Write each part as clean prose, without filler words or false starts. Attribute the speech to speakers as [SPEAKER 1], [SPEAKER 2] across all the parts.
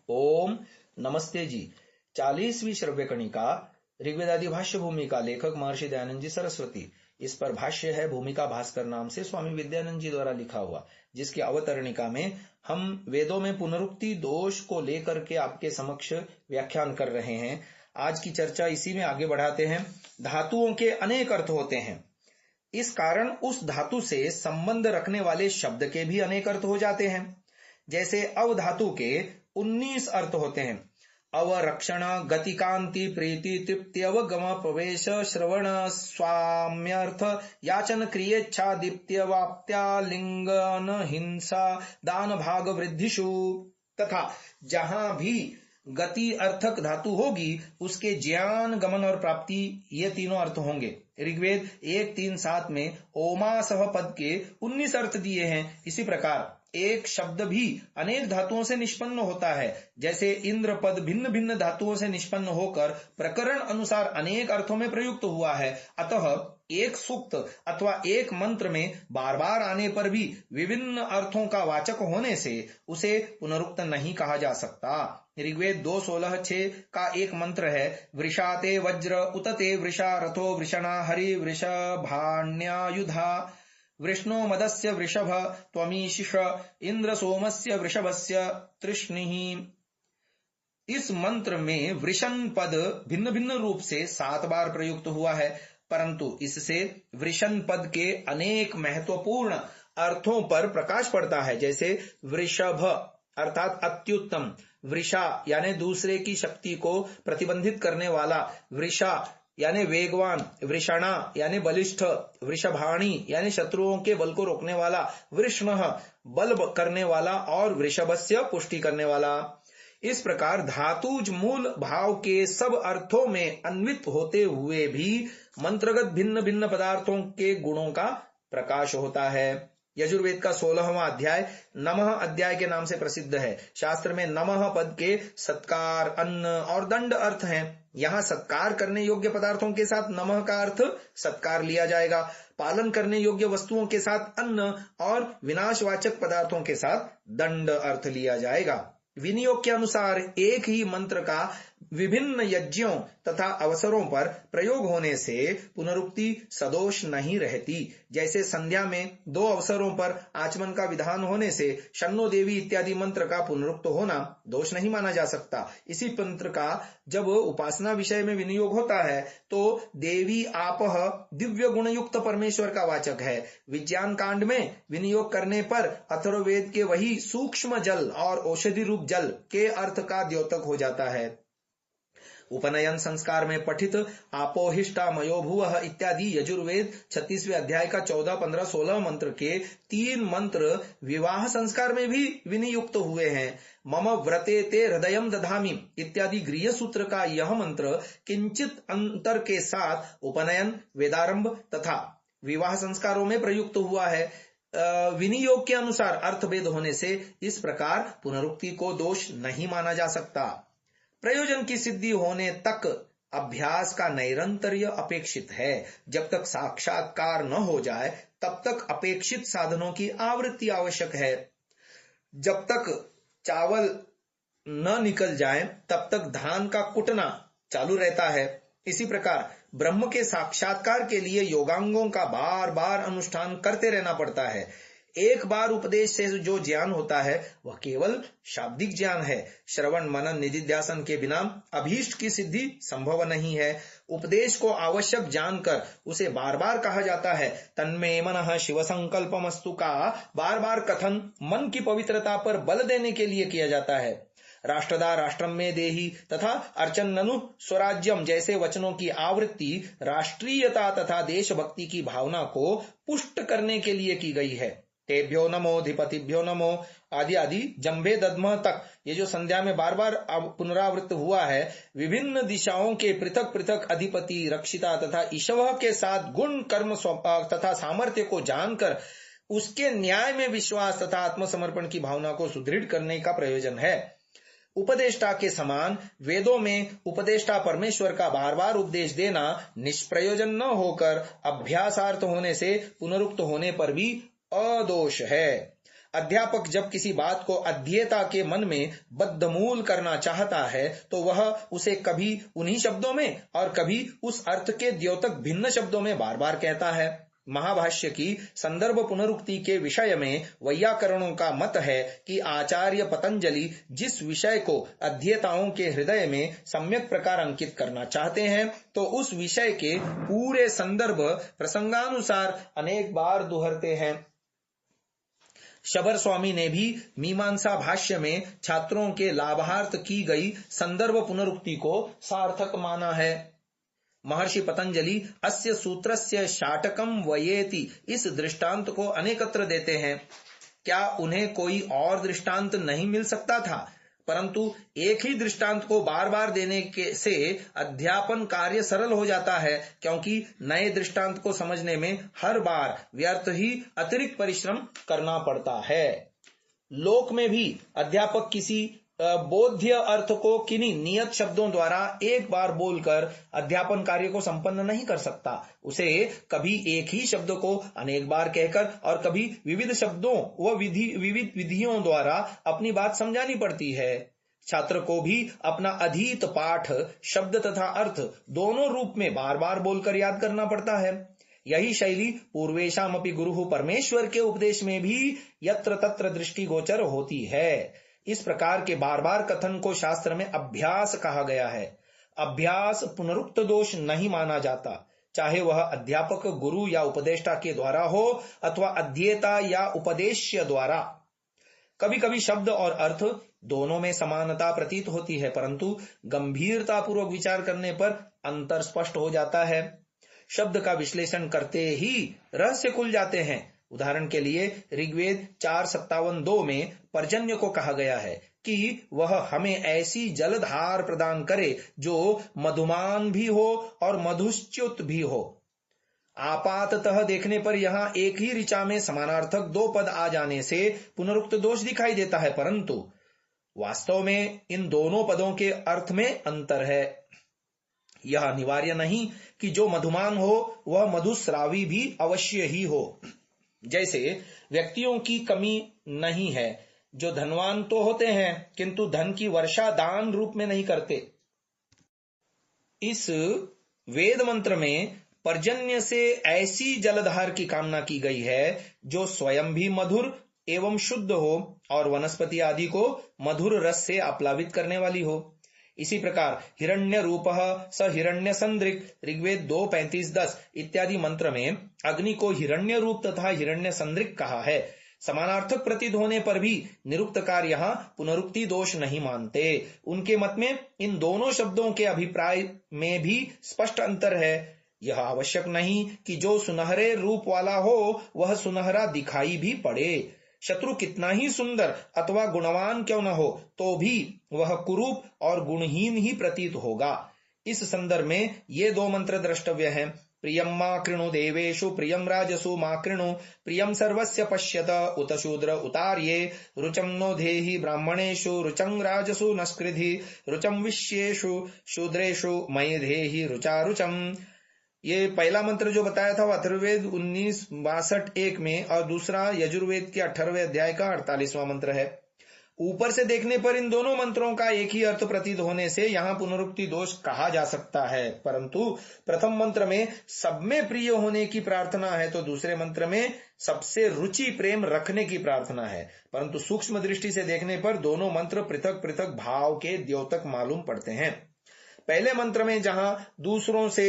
[SPEAKER 1] ओम नमस्ते जी। 40वीं श्रव्य कणिका ऋग्वेदादि भाष्य भूमिका, लेखक महर्षि दयानंद जी सरस्वती। इस पर भाष्य है भूमिका भास्कर नाम से स्वामी विद्यानंद जी द्वारा लिखा हुआ, जिसकी अवतरणिका में हम वेदों में पुनरुक्ति दोष को लेकर के आपके समक्ष व्याख्यान कर रहे हैं। आज की चर्चा इसी में आगे बढ़ाते हैं। धातुओं के अनेक अर्थ होते हैं, इस कारण उस धातु से संबंध रखने वाले शब्द के भी अनेक अर्थ हो जाते हैं। जैसे अव धातु के 19 अर्थ होते हैं। अवरक्षण, गतिकांति, प्रीति, तृप्ति, अवगम, प्रवेश, श्रवण, स्वाम्यर्थ, याचन, क्रियेच्छा, दीप्त्य, वाप्त्या, लिंगन, हिंसा, दान, भाग, वृद्धिषु। तथा जहां भी गति अर्थक धातु होगी उसके ज्ञान, गमन और प्राप्ति, ये तीनों अर्थ होंगे। ऋग्वेद 1:3-7 में ओमासह पद के 19 अर्थ दिए हैं। इसी प्रकार एक शब्द भी अनेक धातुओं से निष्पन्न होता है। जैसे इंद्र पद भिन्न भिन्न धातुओं से निष्पन्न होकर प्रकरण अनुसार अनेक अर्थों में प्रयुक्त हुआ है। अतः एक सूक्त अथवा एक मंत्र में बार बार आने पर भी विभिन्न अर्थों का वाचक होने से उसे पुनरुक्त नहीं कहा जा सकता। ऋग्वेद 2:16-6 का एक मंत्र है, वृषाते वज्र उतते वृषा रथो वृषणा हरि वृषभाण्यायुधा वृष्णो मदस्य वृषभ त्वमीशिष इंद्र सोमस्य वृषभस्य तृष्णिः। इस मंत्र में वृषण पद भिन्न भिन्न रूप से 7 बार प्रयुक्त हुआ है, परंतु इससे वृषण पद के अनेक महत्वपूर्ण अर्थों पर प्रकाश पड़ता है। जैसे वृषभ अर्थात अत्युत्तम, वृषा यानी दूसरे की शक्ति को प्रतिबंधित करने वाला, वृषा यानी वेगवान, वृषणा यानी बलिष्ठ, वृषभाणी यानी शत्रुओं के बल को रोकने वाला, वृष्णः बल करने वाला और वृषभस्य पुष्टि करने वाला। इस प्रकार धातुज मूल भाव के सब अर्थों में अन्वित होते हुए भी मंत्रगत भिन्न भिन्न पदार्थों के गुणों का प्रकाश होता है। यजुर्वेद का 16वां अध्याय नमः अध्याय के नाम से प्रसिद्ध है। शास्त्र में नमः पद के सत्कार, अन्न और दंड अर्थ हैं। यहाँ सत्कार करने योग्य पदार्थों के साथ नमः का अर्थ सत्कार लिया जाएगा, पालन करने योग्य वस्तुओं के साथ अन्न और विनाशवाचक पदार्थों के साथ दंड अर्थ लिया जाएगा। विनियोग के अनुसार एक ही मंत्र का विभिन्न यज्ञों तथा अवसरों पर प्रयोग होने से पुनरुक्ति सदोष नहीं रहती। जैसे संध्या में 2 अवसरों पर आचमन का विधान होने से शन्नो देवी इत्यादि मंत्र का पुनरुक्त होना दोष नहीं माना जा सकता। इसी मंत्र का जब उपासना विषय में विनियोग होता है तो देवी आपह दिव्य गुणयुक्त परमेश्वर का वाचक है। विज्ञान कांड में विनियोग करने पर अथर्ववेद के वही सूक्ष्म जल और औषधि रूप जल के अर्थ का द्योतक हो जाता है। उपनयन संस्कार में पठित आपोहिष्टा मयो भुवः इत्यादि यजुर्वेद 36वें अध्याय का 14, 15, 16 मंत्र के 3 मंत्र विवाह संस्कार में भी विनियुक्त हुए हैं। मम व्रते ते हृदयम दधामि इत्यादि गृह सूत्र का यह मंत्र किंचित अंतर के साथ उपनयन, वेदारंभ तथा विवाह संस्कारों में प्रयुक्त हुआ है। विनियोग के अनुसार अर्थभेद होने से इस प्रकार पुनरुक्ति को दोष नहीं माना जा सकता। प्रयोजन की सिद्धि होने तक अभ्यास का नैरंतर्य अपेक्षित है। जब तक साक्षात्कार न हो जाए तब तक अपेक्षित साधनों की आवृत्ति आवश्यक है। जब तक चावल न निकल जाए तब तक धान का कुटना चालू रहता है। इसी प्रकार ब्रह्म के साक्षात्कार के लिए योगांगों का बार बार अनुष्ठान करते रहना पड़ता है। एक बार उपदेश से जो ज्ञान होता है वह केवल शाब्दिक ज्ञान है। श्रवण, मनन, निधिध्यासन के बिना अभीष्ट की सिद्धि संभव नहीं है। उपदेश को आवश्यक जानकर उसे बार बार कहा जाता है। तन्मे मनः शिव संकल्पमस्तु का बार बार कथन मन की पवित्रता पर बल देने के लिए किया जाता है। राष्ट्रदा राष्ट्रम में देही तथा अर्चन ननु स्वराज्यम जैसे वचनों की आवृत्ति राष्ट्रीयता तथा देशभक्ति की भावना को पुष्ट करने के लिए की गई है। तेभ्यो नमो, धिपतिभ्यो नमो आदि आदि जम्भे दद्म तक ये जो संध्या में बार बार पुनरावृत्त हुआ है, विभिन्न दिशाओं के पृथक पृथक अधिपति, रक्षिता तथा ईशव के साथ गुण, कर्म तथा सामर्थ्य को जानकर उसके न्याय में विश्वास तथा आत्मसमर्पण की भावना को सुदृढ़ करने का प्रयोजन है। उपदेष्टा के समान वेदों में उपदेष्टा परमेश्वर का बार बार उपदेश देना निष्प्रयोजन न होकर अभ्यासार्थ होने से पुनरुक्त होने पर भी अदोष है। अध्यापक जब किसी बात को अध्येता के मन में बद्धमूल करना चाहता है तो वह उसे कभी उन्हीं शब्दों में और कभी उस अर्थ के द्योतक भिन्न शब्दों में बार बार कहता है। महाभाष्य की संदर्भ पुनरुक्ति के विषय में वैयाकरणों का मत है कि आचार्य पतंजलि जिस विषय को अध्येताओं के हृदय में सम्यक प्रकार अंकित करना चाहते हैं तो उस विषय के पूरे संदर्भ प्रसंगानुसार अनेक बार दोहरते हैं। शबर स्वामी ने भी मीमांसा भाष्य में छात्रों के लाभार्थ की गई संदर्भ पुनरुक्ति को सार्थक माना है। महर्षि पतंजलि अस्य सूत्रस्य शाटकम वयेति इस दृष्टांत को अनेकत्र देते हैं। क्या उन्हें कोई और दृष्टांत नहीं मिल सकता था? परंतु एक ही दृष्टांत को बार बार देने से अध्यापन कार्य सरल हो जाता है, क्योंकि नए दृष्टांत को समझने में हर बार व्यर्थ ही अतिरिक्त परिश्रम करना पड़ता है। लोक में भी अध्यापक किसी बोध्य अर्थ को किन्हीं नियत शब्दों द्वारा एक बार बोलकर अध्यापन कार्य को संपन्न नहीं कर सकता। उसे कभी एक ही शब्द को अनेक बार कहकर और कभी विविध शब्दों व विविध विधियों द्वारा अपनी बात समझानी पड़ती है। छात्र को भी अपना अधीत पाठ शब्द तथा अर्थ दोनों रूप में बार बार बोलकर याद करना पड़ता है। यही शैली पूर्वेशामपि गुरुः परमेश्वर के उपदेश में भी यत्र तत्र दृष्टिगोचर होती है। इस प्रकार के बार बार कथन को शास्त्र में अभ्यास कहा गया है। अभ्यास पुनरुक्त दोष नहीं माना जाता, चाहे वह अध्यापक गुरु या उपदेष्टा के द्वारा हो अथवा अध्येता या उपदेश्य द्वारा। कभी कभी शब्द और अर्थ दोनों में समानता प्रतीत होती है, परंतु गंभीरता पूर्वक विचार करने पर अंतर स्पष्ट हो जाता है। शब्द का विश्लेषण करते ही रहस्य खुल जाते हैं। उदाहरण के लिए ऋग्वेद 4:57-2 में पर्जन्य को कहा गया है कि वह हमें ऐसी जलधार प्रदान करे जो मधुमान भी हो और मधुश्च्युत भी हो। आपाततः देखने पर यहाँ एक ही ऋचा में समानार्थक दो पद आ जाने से पुनरुक्त दोष दिखाई देता है, परंतु वास्तव में इन दोनों पदों के अर्थ में अंतर है। यह अनिवार्य नहीं कि जो मधुमान हो वह मधुस्रावी भी अवश्य ही हो। जैसे व्यक्तियों की कमी नहीं है, जो धनवान तो होते हैं किंतु धन की वर्षा दान रूप में नहीं करते। इस वेद मंत्र में पर्जन्य से ऐसी जलधार की कामना की गई है जो स्वयं भी मधुर एवं शुद्ध हो और वनस्पति आदि को मधुर रस से आप्लावित करने वाली हो। इसी प्रकार हिरण्य रूपः स हिरण्य संदृक् ऋग्वेद 2:35-10 इत्यादि मंत्र में अग्नि को हिरण्य रूप तथा हिरण्य संदृक् कहा है। समानार्थक प्रतीत होने पर भी निरुक्तकार यहाँ पुनरुक्ति दोष नहीं मानते। उनके मत में इन दोनों शब्दों के अभिप्राय में भी स्पष्ट अंतर है। यह आवश्यक नहीं कि जो सुनहरे रूप वाला हो वह सुनहरा दिखाई भी पड़े। शत्रु कितना ही सुंदर अथवा गुणवान क्यों न हो तो भी वह कुरूप और गुणहीन ही प्रतीत होगा। इस संदर्भ में ये दो मंत्र द्रष्टव्य हैं। प्रियम मा कृणु देवेषु प्रियम राजसु मा कृणु प्रियम सर्वस्य पश्यत उत शूद्र उतार्ये रुचम नो धेहि ब्राह्मणेषु रुचं राजसु नस्कृधि रुचं विश्येषु शूद्रेषु मयि धेहि रुचा रुचम। ये पहला मंत्र जो बताया था वो अथर्ववेद 19:62-1 में और दूसरा यजुर्वेद के 18वें अध्याय का 48वां मंत्र है। ऊपर से देखने पर इन दोनों मंत्रों का एक ही अर्थ प्रतीत होने से यहाँ पुनरुक्ति दोष कहा जा सकता है, परंतु प्रथम मंत्र में सब में प्रिय होने की प्रार्थना है तो दूसरे मंत्र में सबसे रुचि प्रेम रखने की प्रार्थना है। परंतु सूक्ष्म दृष्टि से देखने पर दोनों मंत्र पृथक पृथक भाव के द्योतक मालूम पड़ते हैं। पहले मंत्र में जहां दूसरों से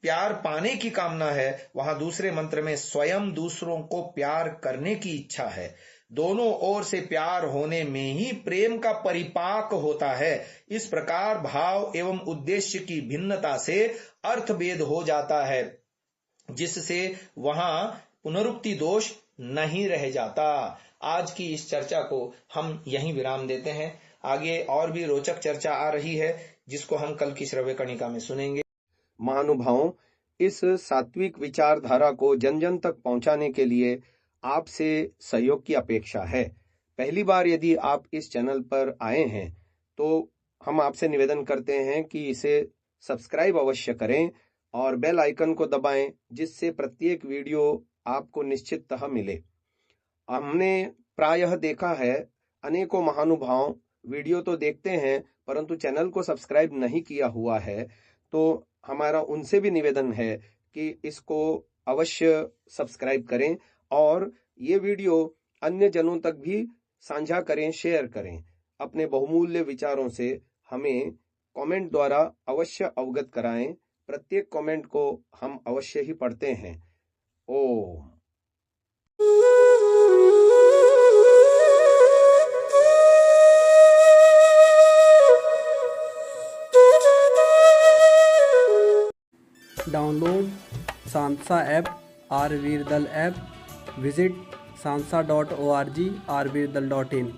[SPEAKER 1] प्यार पाने की कामना है, वहां दूसरे मंत्र में स्वयं दूसरों को प्यार करने की इच्छा है। दोनों ओर से प्यार होने में ही प्रेम का परिपाक होता है। इस प्रकार भाव एवं उद्देश्य की भिन्नता से अर्थ भेद हो जाता है, जिससे वहां पुनरुक्ति दोष नहीं रह जाता। आज की इस चर्चा को हम यहीं विराम देते हैं। आगे और भी रोचक चर्चा आ रही है जिसको हम कल की श्रव्य कणिका में सुनेंगे।
[SPEAKER 2] महानुभावों, इस सात्विक विचारधारा को जन जन तक पहुंचाने के लिए आपसे सहयोग की अपेक्षा है। पहली बार यदि आप इस चैनल पर आए हैं तो हम आपसे निवेदन करते हैं कि इसे सब्सक्राइब अवश्य करें और बेल आइकन को दबाएं, जिससे प्रत्येक वीडियो आपको निश्चिततः मिले। हमने प्रायः देखा है अनेकों महानुभाव वीडियो तो देखते हैं परंतु चैनल को सब्सक्राइब नहीं किया हुआ है, तो हमारा उनसे भी निवेदन है कि इसको अवश्य सब्सक्राइब करें और ये वीडियो अन्य जनों तक भी साझा करें, शेयर करें। अपने बहुमूल्य विचारों से हमें कमेंट द्वारा अवश्य अवगत कराएं। प्रत्येक कमेंट को हम अवश्य ही पढ़ते हैं। ओम।
[SPEAKER 3] डाउनलोड सांसा ऐप, आरवीरदल ऐप, विजिट sansa.org, rvirdal.in।